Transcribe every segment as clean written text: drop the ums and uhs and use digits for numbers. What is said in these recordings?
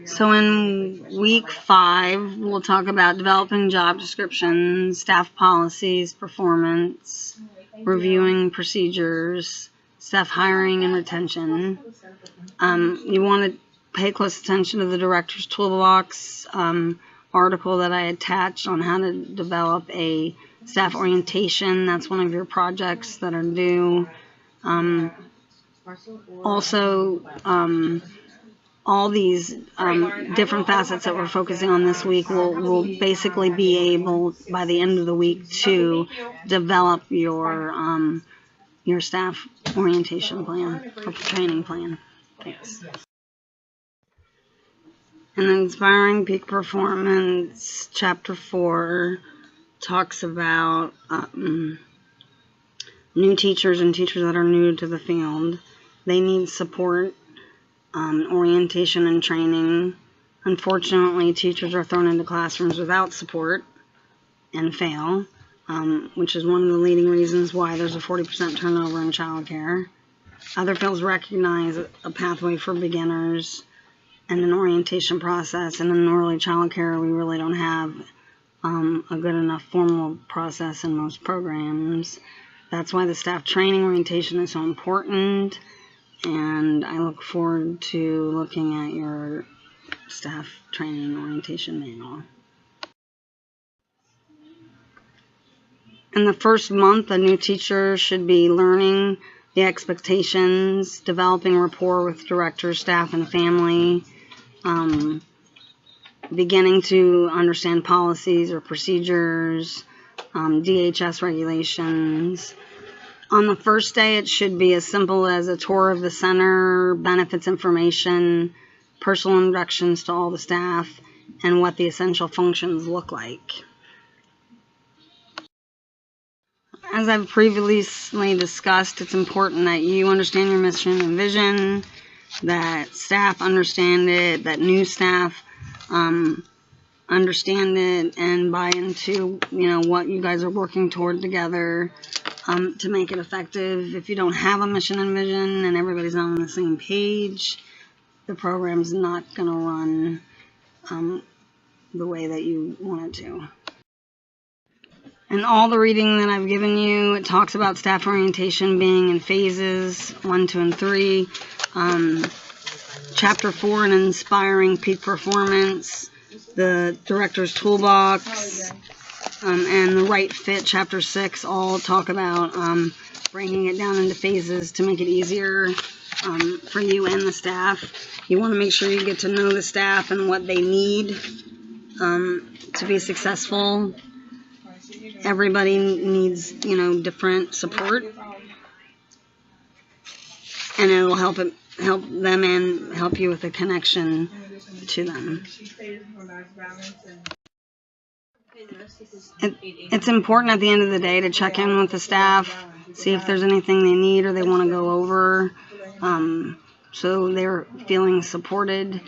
So in week 5, we'll talk about developing job descriptions, staff policies, performance, reviewing procedures, staff hiring and retention. You want to pay close attention to the Director's Toolbox article that I attached on how to develop a staff orientation. That's one of your projects that are due. All these different facets that we're focusing on this week will basically be able, by the end of the week, to develop your staff orientation plan or training plan. Thanks. And Inspiring Peak Performance, Chapter 4, talks about new teachers and teachers that are new to the field. They need support, orientation and training. Unfortunately, teachers are thrown into classrooms without support and fail, which is one of the leading reasons why there's a 40% turnover in childcare. Other fields recognize a pathway for beginners and an orientation process, and in early childcare we really don't have a good enough formal process in most programs. That's why the staff training orientation is so important, and I look forward to looking at your staff training orientation manual. In the first month, a new teacher should be learning the expectations, developing rapport with directors, staff, and family, beginning to understand policies or procedures, DHS regulations. On the first day, it should be as simple as a tour of the center, benefits information, personal introductions to all the staff, and what the essential functions look like. As I've previously discussed, it's important that you understand your mission and vision, that staff understand it, that new staff understand it and buy into, what you guys are working toward together to make it effective. If you don't have a mission and vision and everybody's not on the same page, the program's not going to run the way that you want it to. And all the reading that I've given you, it talks about staff orientation being in phases 1, 2, and 3. Chapter 4, an Inspiring Peak Performance, the Director's Toolbox, and the Right Fit, Chapter 6, all talk about breaking it down into phases to make it easier for you and the staff. You want to make sure you get to know the staff and what they need to be successful. Everybody needs, different support, and it will help them and help you with a connection to them. It's important at the end of the day to check in with the staff, see if there's anything they need or they want to go over, so they're feeling supported.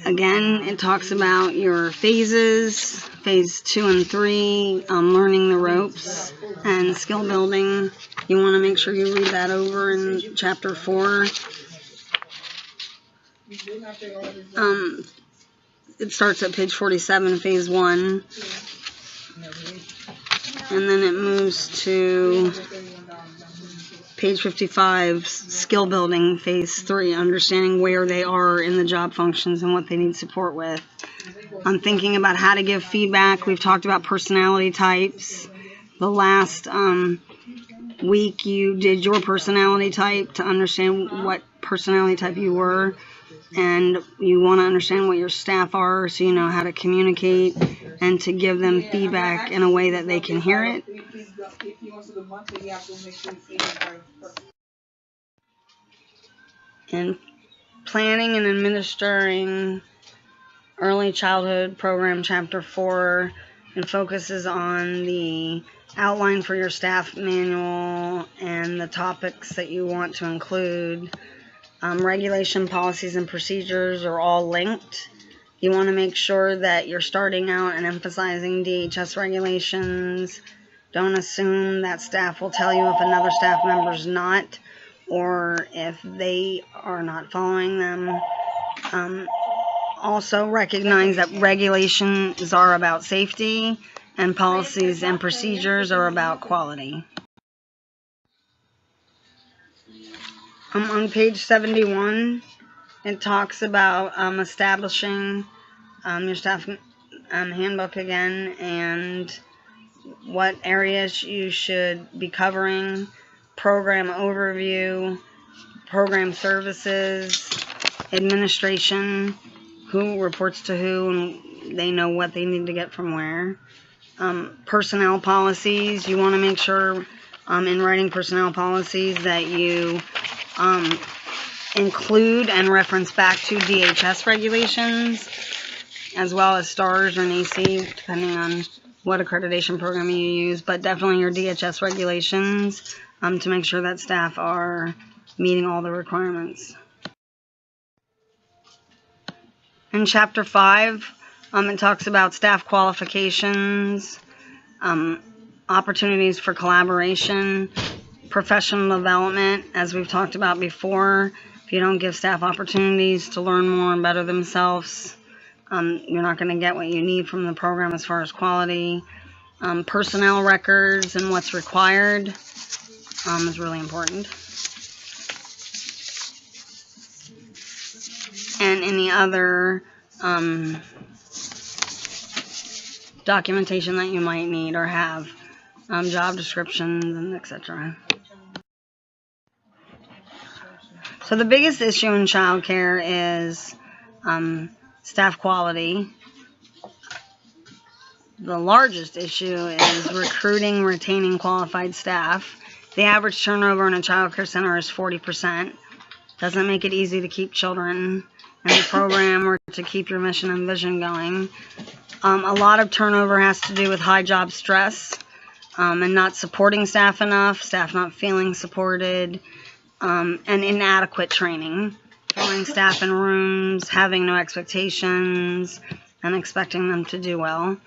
Again, it talks about your phases, phase 2 and 3, learning the ropes and skill building. You want to make sure you read that over in chapter 4. It starts at page 47, phase 1. And then it moves to page 55, skill building, phase 3, understanding where they are in the job functions and what they need support with. I'm thinking about how to give feedback. We've talked about personality types. The last week you did your personality type to understand what personality type you were, and you want to understand what your staff are so you know how to communicate and to give them feedback in a way that they can hear it. And planning and administering early childhood program, chapter 4, and focuses on the outline for your staff manual and the topics that you want to include. Regulation, policies, and procedures are all linked. You want to make sure that you're starting out and emphasizing DHS regulations. Don't assume that staff will tell you if another staff member is not, or if they are not following them. Also recognize that regulations are about safety and policies and procedures are about quality. On page 71, it talks about establishing your staff handbook again and what areas you should be covering, program overview, program services, administration, who reports to who, and they know what they need to get from where. Personnel policies, you want to make sure in writing personnel policies that you include and reference back to DHS regulations, as well as STARS or NACE, depending on what accreditation program you use, but definitely your DHS regulations to make sure that staff are meeting all the requirements. In Chapter 5, it talks about staff qualifications, opportunities for collaboration, professional development, as we've talked about before. If you don't give staff opportunities to learn more and better themselves, you're not going to get what you need from the program as far as quality. Personnel records and what's required is really important. And any other documentation that you might need or have, job descriptions, and etc. So the biggest issue in childcare is staff quality. The largest issue is recruiting, retaining qualified staff. The average turnover in a childcare center is 40%. Doesn't make it easy to keep children in the program or to keep your mission and vision going. A lot of turnover has to do with high job stress and not supporting staff enough, staff not feeling supported, and inadequate training. Throwing staff in rooms, having no expectations, and expecting them to do well.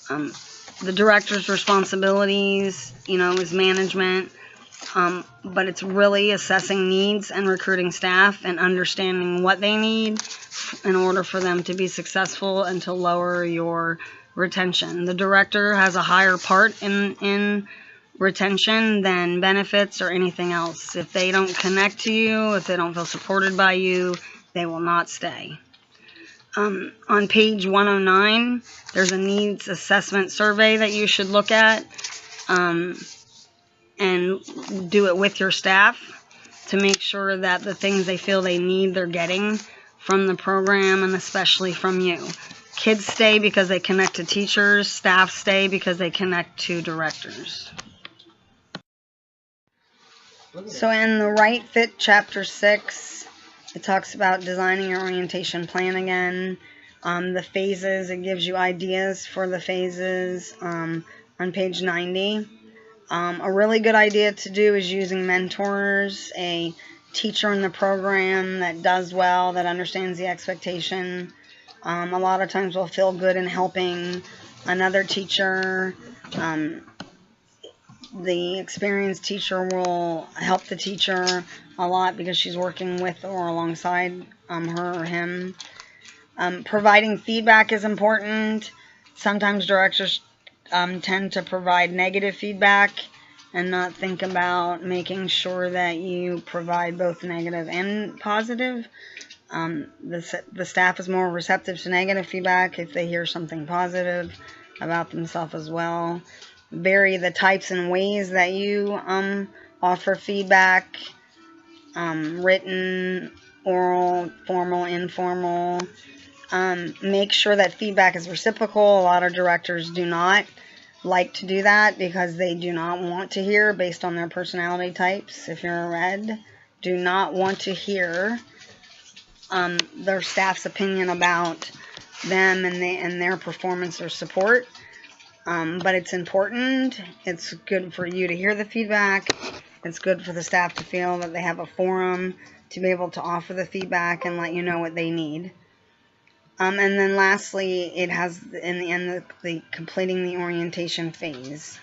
The director's responsibilities, is management, but it's really assessing needs and recruiting staff and understanding what they need in order for them to be successful and to lower your retention. The director has a higher part in retention than benefits or anything else. If they don't connect to you, if they don't feel supported by you, they will not stay. On page 109, there's a needs assessment survey that you should look at and do it with your staff to make sure that the things they feel they need, they're getting from the program and especially from you. Kids stay because they connect to teachers. Staff stay because they connect to directors. So in the Right Fit Chapter 6, it talks about designing your orientation plan again. The phases, it gives you ideas for the phases on page 90. A really good idea to do is using mentors, a teacher in the program that does well, that understands the expectation. A lot of times we'll feel good in helping another teacher. The experienced teacher will help the teacher a lot because she's working with or alongside her or him. Providing feedback is important. Sometimes directors tend to provide negative feedback and not think about making sure that you provide both negative and positive. The staff is more receptive to negative feedback if they hear something positive about themselves as well. Vary the types and ways that you offer feedback, written, oral, formal, informal. Make sure that feedback is reciprocal. A lot of directors do not like to do that because they do not want to hear, based on their personality types, if you're a red, do not want to hear their staff's opinion about them and their performance or support. But it's important. It's good for you to hear the feedback. It's good for the staff to feel that they have a forum to be able to offer the feedback and let you know what they need. And then lastly, it has in the end the completing the orientation phase.